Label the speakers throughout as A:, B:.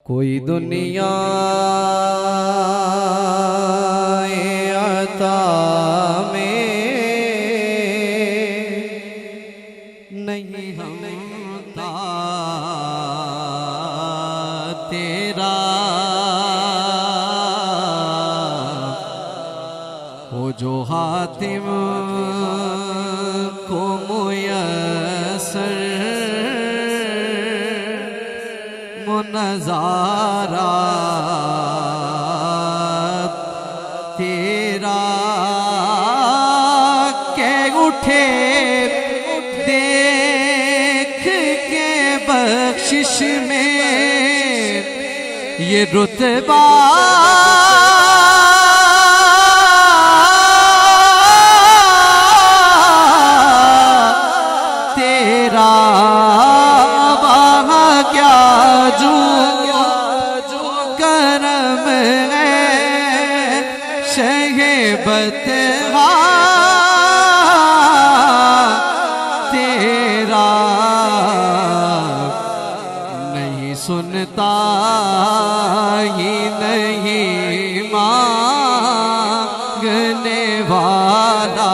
A: कोई दुनिया आता में नहीं होता तेरा वो जो हातिम को मुयस्सर नज़ारा तेरा के उठे देख के बख्शिश में ये रुतबा तेरा वहाँ क्या जो करम है शहबतहा तेरा नहीं सुनता ही नहीं मांगने वाला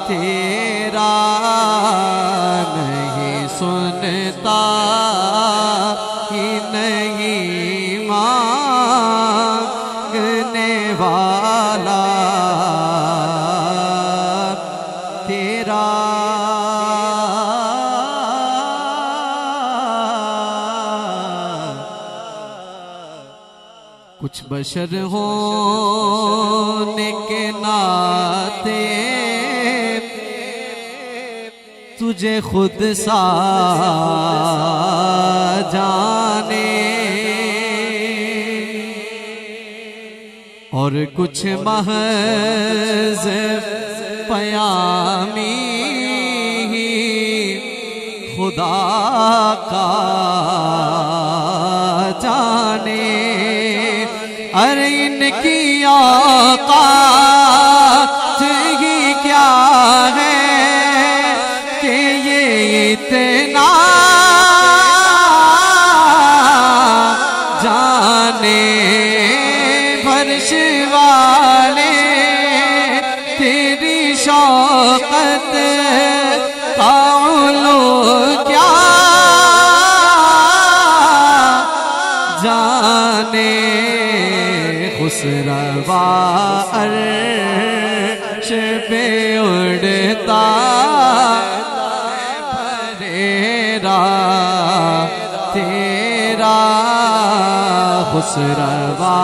A: तेरा नहीं सुनता ही नहीं मांगने वाला तेरा कुछ बशर होने के नाते तुझे खुद सा जाने और कुछ महज पयामी खुदा का जाने अरे इनकी औकात ही क्या है कि ये इतना जाने फर्श वाले तेरी शौकत का उलू क्या जाने खुसरवा अर्श पे उड़ता फरेरा तेरा खुसरवा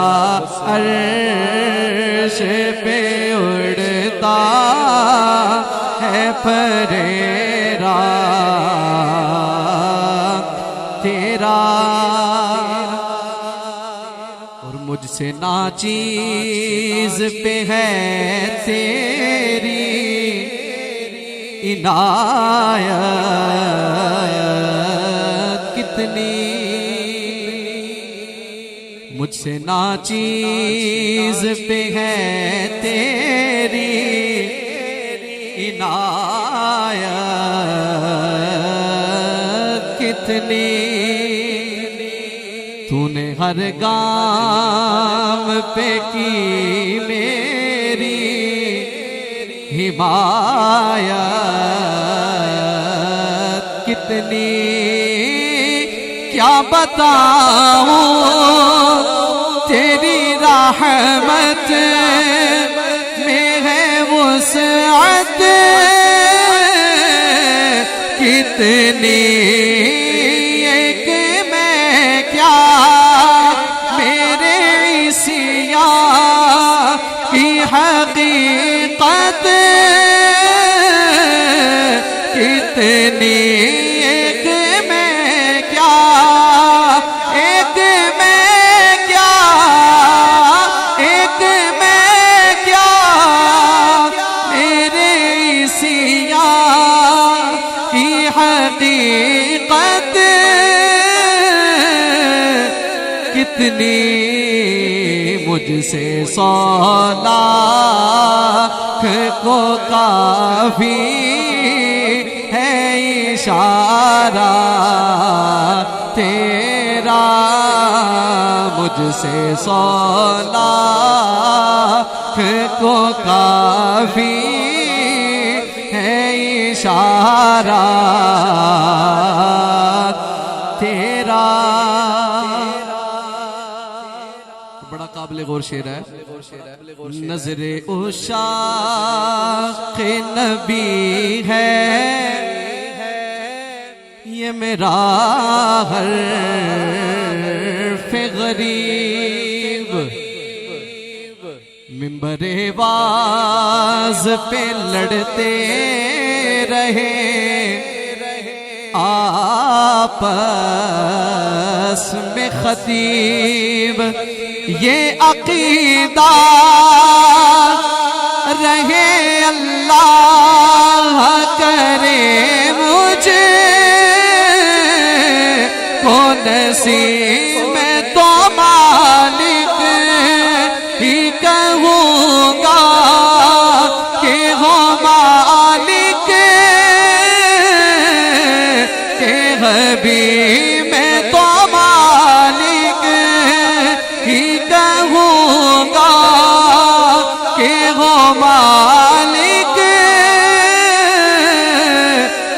A: अर्श पे उड़ता है फरेरा तेरा और मुझसे नाचीज पे है तेरी इनायत कितनी मुझसे नाचीज पे है तेरी इनायत कितनी तूने हर गाम पे की मेरी हिमायत कितनी क्या बताऊं तेरी रहमत में है वुसअत कितनी एक मैं क्या मेरे इसिया की हकीकत कितनी एक मैं क्या एक मैं क्या एक मैं क्या मेरे इसिया की हकीकत कितनी मुझसे 100 लाख को काफी है इशारा तेरा मुझसे 100 लाख को काफी है इशारा तेरा। बड़ा काबिल गौर शेर है। नजरे उशाक़ नबी है ये मेरा हर्फ गरीब। मिंबरे वाज पे लड़ते रहे आपस में खतीब। ये अकीदा रहे अल्लाह करे मुझे को नसीब में तो मालिक ही कहूँगा कि हो मालिक के हबीब में तो मालिक ही कहूँगा कि हो मालिक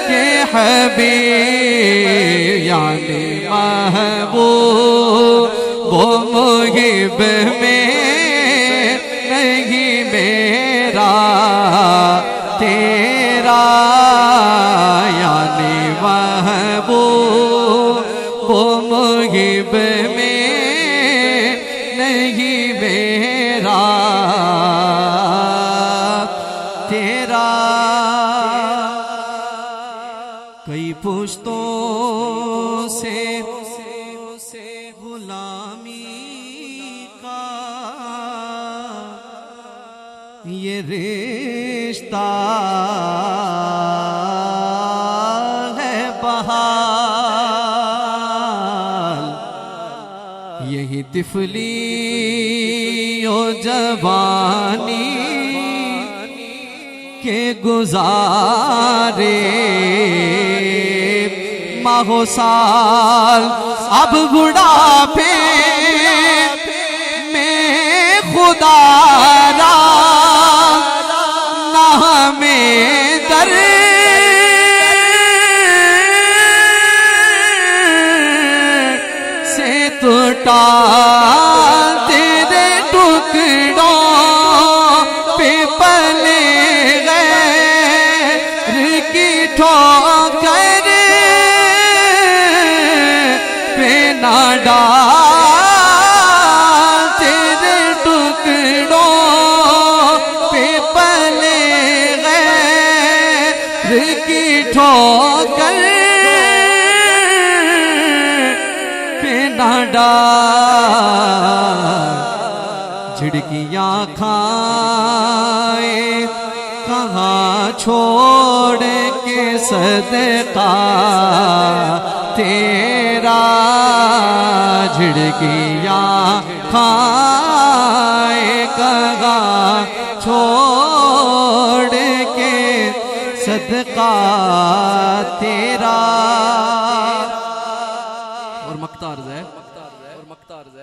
A: के हबीब यानी महबूब वो मुहिब में नहीं मेरा तेरा यानी महबूब वो मुहिब में नहीं मेरा तेरा। कई पुश्तों से गुलामी का ये रिश्ता है बहाल। यही तिफली और जवानी के गुजारे माहो साल। अब बुढ़ापे में खुदारा ना हमें दर से टूटा तेरे टुकड़ों पे पले गए की ठोकर पे ना डाल तेरे टुकड़ों पे पले गए की ठोकर पे ना डाल। झिड़कियाँ खाए कहाँ छोड़ के सदका तेरा। झिड़कियाँ खाए कहाँ छोड़ के सदका तेरा। और मक्तार है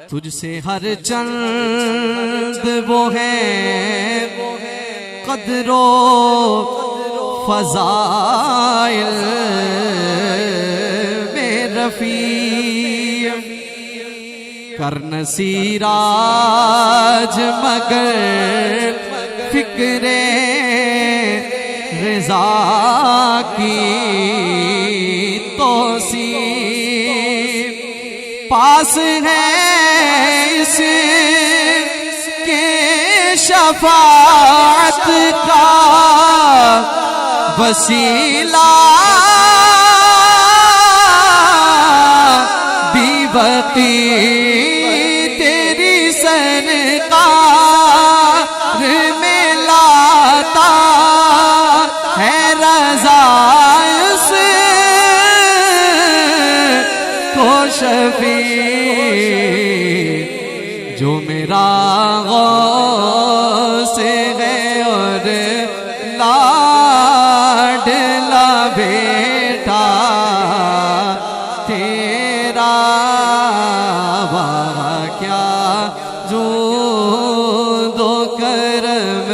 A: तुझसे हर चंद वो है कदरो फजाइल में रफी। करन सीराज मगर फिक्रे रज़ा की तोसी पास है इसके शफाअत का वसीला भी वकी तेरी सरकार में लाता है रज़ा उसे को शफी जो मेरा गौसे है और लाडला बेटा तेरा। वाह क्या जूदो करम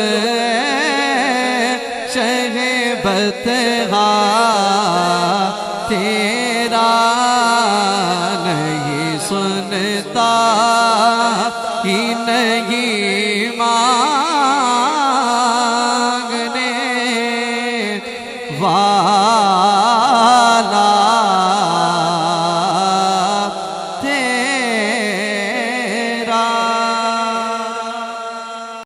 A: शहबतहा तेरा नहीं सुनता ही नहीं